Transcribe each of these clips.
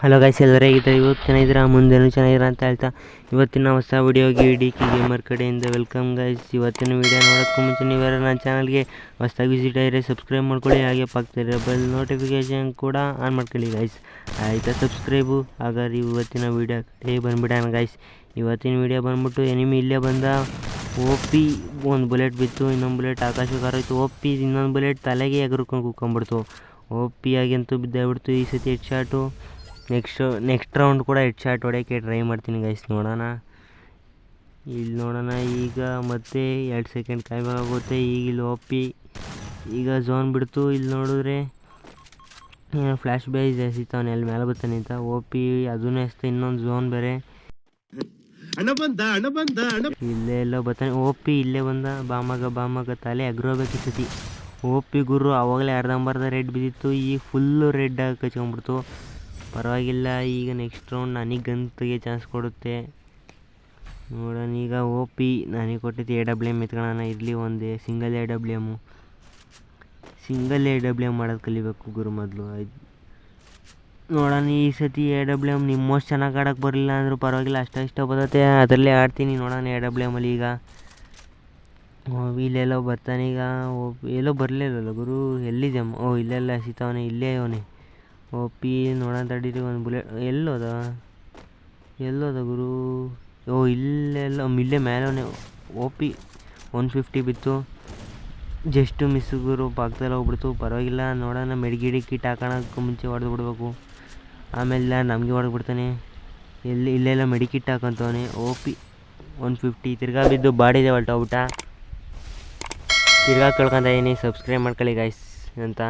Hello guys, ಎಲ್ಲರೂ ಹೇಗಿದ್ದಾರೆ? ಇವತ್ತು ಚೆನ್ನಾಗಿದ್ದೀರಾ? ಮುಂದೆನೂ ಚೆನ್ನಾಗಿದ್ದೀರಾ ಅಂತ ಹೇಳ್ತಾ ಇವತ್ತಿನ ಹೊಸ ವಿಡಿಯೋಗೆ ಡಿ.ಕೆ ಗೇಮರ್ ಕಡೆಯಿಂದ ವೆಲ್ಕಮ್ ಗೈಸ್. ಇವತ್ತಿನ ವಿಡಿಯೋ ನೋಡೋಕ್ಕೂ ಮುಂಚೆ ನೀವ್ಯಾರು ನನ್ನ ಚಾನಲ್ಗೆ ಹೊಸದಾಗಿ ವಿಸಿಟ್ ಆಗಿದ್ರೆ ಸಬ್ಸ್ಕ್ರೈಬ್ ಮಾಡ್ಕೊಳ್ಳಿ, ಹಾಗೆ ಪಕ್ಕದಲ್ಲಿರೋ ಬೆಲ್ ನೋಟಿಫಿಕೇಷನ್ ಕೂಡ ಆನ್ ಮಾಡ್ಕೊಳ್ಳಿ ಗೈಸ್. ಆಯಿತಾ ಸಬ್ಸ್ಕ್ರೈಬು? ಹಾಗಾದ್ರೆ ಇವತ್ತಿನ ವೀಡಿಯೋ ಬಂದುಬಿಡೋಣ ಗೈಸ್. ಇವತ್ತಿನ ವೀಡಿಯೋ ಬಂದ್ಬಿಟ್ಟು ಎನಿಮಿ ಇಲ್ಲೇ ಬಂದ, OP ಒಂದು ಬುಲೆಟ್ ಬಿತ್ತು, ಇನ್ನೊಂದು ಬುಲೆಟ್ ಆಕಾಶಕ್ಕೆ ಹಾರೋಯ್ತು. OP ಇನ್ನೊಂದು ಬುಲೆಟ್ ತಲೆಗೆ ಎಗರ್ಕೊಂಡು ಕೂತ್ಕೊಂಡ್ಬಿಡ್ತು. OP ಆಗಂತೂ ಬಿದ್ದಾಗ್ಬಿಡ್ತು. ಈ ಸತಿ ಹೆಡ್ ಶಾಟು. ನೆಕ್ಸ್ಟ್ ರೌಂಡ್ ಕೂಡ ಹೆಡ್ ಶಾಟ್ ಹೊಡೆಯೋಕ್ಕೆ ಟ್ರೈ ಮಾಡ್ತೀನಿ ಗೈಸ್. ನೋಡೋಣ, ಇಲ್ಲಿ ನೋಡೋಣ. ಈಗ ಮತ್ತೆ 2 ಸೆಕೆಂಡ್ ಕಾಯಬೇಕಾಗುತ್ತೆ. ಈಗ ಇಲ್ಲಿ OP ಈಗ ಝೋನ್ ಬಿಡ್ತು. ಇಲ್ಲಿ ನೋಡಿದ್ರೆ ಫ್ಲ್ಯಾಶ್ ಬೇಸ್ ಎಸಿತಾವನೆ, ಅಲ್ಲಿ ಮೇಲೆ ಬರ್ತಾನೆ ಅಂತ. OP ಅದನ್ನೇ ಎಸ್ತ, ಇನ್ನೊಂದು ಝೋನ್ ಬೇರೆ. ಇಲ್ಲೇ ಎಲ್ಲೋ ಬರ್ತಾನೆ OP. ಇಲ್ಲೇ ಬಂದ, ಬಾಮಗ ತಲೆ ಎಗ್ರೋಬೇಕು ಈ ಸತಿ. OP ಗುರು ಆವಾಗಲೇ ಅರ್ಧಂಬರ್ಧ ರೆಡ್ ಬಿದ್ದಿತ್ತು, ಈಗ ಫುಲ್ಲು ರೆಡ್ ಆಗಿ ಕಚ್ಕೊಂಡ್ಬಿಡ್ತು. ಪರವಾಗಿಲ್ಲ, ಈಗ ನೆಕ್ಸ್ಟ್ ರೌಂಡ್ ನನಗೆ ಗನ್ ತೆಗಿಯೋ ಚಾನ್ಸ್ ಕೊಡುತ್ತೆ. ನೋಡೋಣ ಈಗ. OP ನನಗೆ ಕೊಟ್ಟಿದ್ದು AWM ಎತ್ಕೊಳ್ಳೋಣ. ಇರಲಿ, ಒಂದು ಸಿಂಗಲ್ AWM ಮಾಡೋದು ಕಲಿಬೇಕು ಗುರು ಮೊದಲು. ನೋಡೋಣ ಈ ಸತಿ AWM ನಿಮ್ಮಷ್ಟು ಚೆನ್ನಾಗಿ ಆಡೋಕ್ಕೆ ಬರಲಿಲ್ಲ ಅಂದರೂ ಪರವಾಗಿಲ್ಲ, ಅಷ್ಟ ಬರುತ್ತೆ, ಅದರಲ್ಲೇ ಆಡ್ತೀನಿ. ನೋಡೋಣ AWMಲ್ಲಿ ಈಗ ಇಲ್ಲೆಲ್ಲೋ ಬರ್ತಾನೆ. ಈಗ ಎಲ್ಲೋ ಬರಲಿಲ್ಲಲ್ಲ ಗುರು, ಎಲ್ಲಿದೆ? ಇಲ್ಲೆಲ್ಲ ಎಸಿತಾವನೆ, ಇಲ್ಲೇ ಅವನೇ OP. ನೋಡೋಣ ತಡೀರಿ, ಒಂದು ಬುಲೆಟ್ ಎಲ್ಲೋದ ಗುರು? ಇಲ್ಲೇ ಮೇಲೆ OP 150 ಬಿತ್ತು, ಜಸ್ಟ್ ಮಿಸ್ ಗುರು, ಪಕ್ಕದಲ್ಲಿ ಹೋಗ್ಬಿಡ್ತು. ಪರವಾಗಿಲ್ಲ, ನೋಡೋಣ. ಮೆಡ್ಗಿಡಿ ಕಿಟ್ ಹಾಕೋಣಕ್ಕೆ ಮುಂಚೆ ಹೊಡೆದು ಬಿಡ್ಬೇಕು, ಆಮೇಲೆ ನಮಗೆ ಹೊಡೆದ್ಬಿಡ್ತಾನೆ. ಇಲ್ಲೆಲ್ಲ ಮೆಡಿಕಿಟ್ ಹಾಕೊಂತವನೆ. OP 150 ತಿರ್ಗಾ ಬಿದ್ದು ಬಾಡಿದೆ ಹೊಲ್ಟೋಗ್ಬಿಟ್ಟ. ತಿರ್ಗಾ ಕೇಳ್ಕೊತಾ ಇದೀನಿ, ಸಬ್ಸ್ಕ್ರೈಬ್ ಮಾಡ್ಕೊಳ್ಳಿ ಗೈಸ್ ಅಂತ.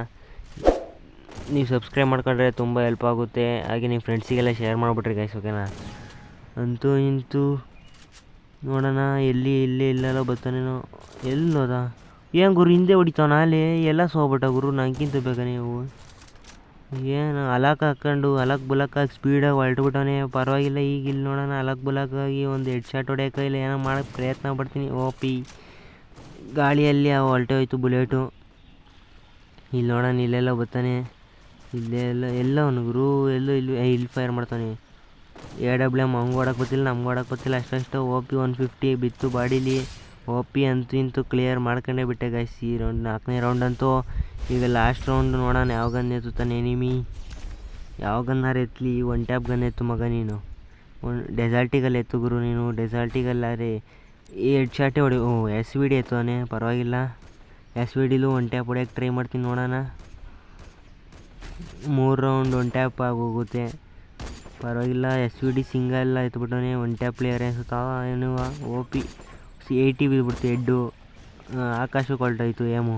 ನೀವು ಸಬ್ಸ್ಕ್ರೈಬ್ ಮಾಡ್ಕೊಂಡ್ರೆ ತುಂಬ ಹೆಲ್ಪ್ ಆಗುತ್ತೆ, ಹಾಗೆ ನಿಮ್ಮ ಫ್ರೆಂಡ್ಸಿಗೆಲ್ಲ ಶೇರ್ ಮಾಡಿಬಿಟ್ರಿ ಗೈಸ್, ಓಕೆನಾ? ಅಂತೂ ಇಂತೂ ನೋಡೋಣ. ಇಲ್ಲೆಲ್ಲ ಬರ್ತಾನೇನೋ. ಎಲ್ಲೋದ? ಏನು ಗುರು, ಹಿಂದೆ ಹೊಡಿತಾವ ನಾಳೆ ಎಲ್ಲ ಸೋಗ್ಬಿಟ್ಟ ಗುರು, ನನಗಿಂತ ಬೇಗ ನೀವು. ಏನು ಅಲಾಕ್ ಹಾಕ್ಕೊಂಡು ಬುಲಕ್ಕಾಗಿ ಸ್ಪೀಡಾಗಿ ಹೊಲ್ಟ್ಬಿಟ್ಟವನೇ. ಪರವಾಗಿಲ್ಲ, ಈಗ ಇಲ್ಲಿ ನೋಡೋಣ. ಬುಲಕ್ಕಾಗಿ ಒಂದು ಹೆಡ್ ಶಾಟ್ ಹೊಡೆಯೋಕೆ ಇಲ್ಲ, ಏನೋ ಮಾಡೋಕ್ಕೆ ಪ್ರಯತ್ನ ಪಡ್ತೀನಿ. OP ಗಾಳಿಯಲ್ಲಿ ಹೊಲ್ಟೋಯ್ತು ಬುಲೆಟು. ಇಲ್ಲಿ ನೋಡೋಣ, ಇಲ್ಲೆಲ್ಲ ಬರ್ತಾನೆ. ಎಲ್ಲ ಅವನು ಗುರು, ಇಲ್ಲಿ ಫೈರ್ ಮಾಡ್ತಾನೆ. AWM ಹಂಗೆ ಹೊಡಕ್ಕೆ ಬರ್ತಿಲ್ಲ, ನಮ್ಗೆ ಹೊಡಕ್ಕೆ ಬರ್ತಿಲ್ಲ. ಅಷ್ಟು OP 150 ಬಿತ್ತು ಬಾಡೀಲಿ. OP ಅಂತೂ ಇಂತೂ ಕ್ಲಿಯರ್ ಮಾಡ್ಕೊಂಡೇ ಬಿಟ್ಟೆ ಗೈಸ್ ಈ ರೌಂಡ್, 4ನೇ ರೌಂಡ್ ಅಂತೂ. ಈಗ ಲಾಸ್ಟ್ ರೌಂಡ್ ನೋಡೋಣ, ಯಾವ ಗನ್ ಎತ್ತುತ್ತಾನೆ ಎನಿಮಿ. ಯಾವ ಗನ್ನಾರು ಎತ್ತಲಿ, 1 ಟ್ಯಾಪ್ ಗನ್ ಎತ್ತು ಮಗ ನೀನು. ಡೆಸಾಲ್ಟಿಗಲ್ಲಿ ಎತ್ತು ಗುರು ನೀನು. ಡೆಸಾಲ್ಟಿಗಲ್ಲಾರೆ ಹೆಡ್ ಶಾಟೇ ಹೊಡಿ. SVD ಎತ್ತವನೆ, ಪರವಾಗಿಲ್ಲ. SVDಲೂ 1 ಟ್ಯಾಪ್ ಹೊಡೆಯೋಕ್ಕೆ ಟ್ರೈ ಮಾಡ್ತೀನಿ. ನೋಡೋಣ, 3 ರೌಂಡ್ 1 ಟ್ಯಾಪ್ ಆಗೋಗುತ್ತೆ, ಪರವಾಗಿಲ್ಲ. SVD ಸಿಂಗಲ್ ಎತ್ಬಿಟ್ಟವನೆ, 1 ಟ್ಯಾಪ್ ಪ್ಲೇಯರ್ ಅನಿಸುತ್ತಾ ಏನು. OP 80 ಬಿದ್ದುಬಿಡ್ತು ಹೆಡ್ಡು, ಆಕಾಶಕ್ಕೆ ಹೊಲ್ಟೋಯ್ತು ಏಮು.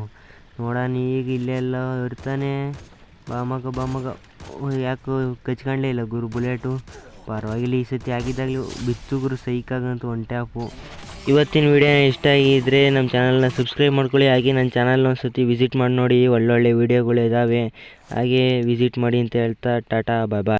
ನೋಡೋಣ ಈಗ. ಇಲ್ಲೆಲ್ಲ ಇರ್ತಾನೆ, ಬಾಮಗ ಯಾಕೆ ಕಚ್ಕೊಂಡೇ ಇಲ್ಲ ಗುರು ಬುಲೆಟು. ಪರವಾಗಿಲ್ಲ, ಈ ಸತಿ ಆಗಿದ್ದಾಗಲೂ ಬಿತ್ತು ಗುರು ಸೈಕಾಗಂತೂ 1 ಟ್ಯಾಪು. ಇವತ್ತಿನ ವೀಡಿಯೋ ಇಷ್ಟ ಆಗಿದ್ದರೆ ನಮ್ಮ ಚಾನಲ್ನ ಸಬ್ಸ್ಕ್ರೈಬ್ ಮಾಡ್ಕೊಳ್ಳಿ, ಹಾಗೆ ನನ್ನ ಚಾನಲ್ನ ಒಂದು ಸತಿ ವಿಸಿಟ್ ಮಾಡಿ ನೋಡಿ. ಒಳ್ಳೊಳ್ಳೆ ವೀಡಿಯೋಗಳು ಇದ್ದಾವೆ, ಹಾಗೆ ವಿಸಿಟ್ ಮಾಡಿ ಅಂತ ಹೇಳ್ತಾ ಟಾಟಾ ಬಾಯ್ ಬಾಯ್.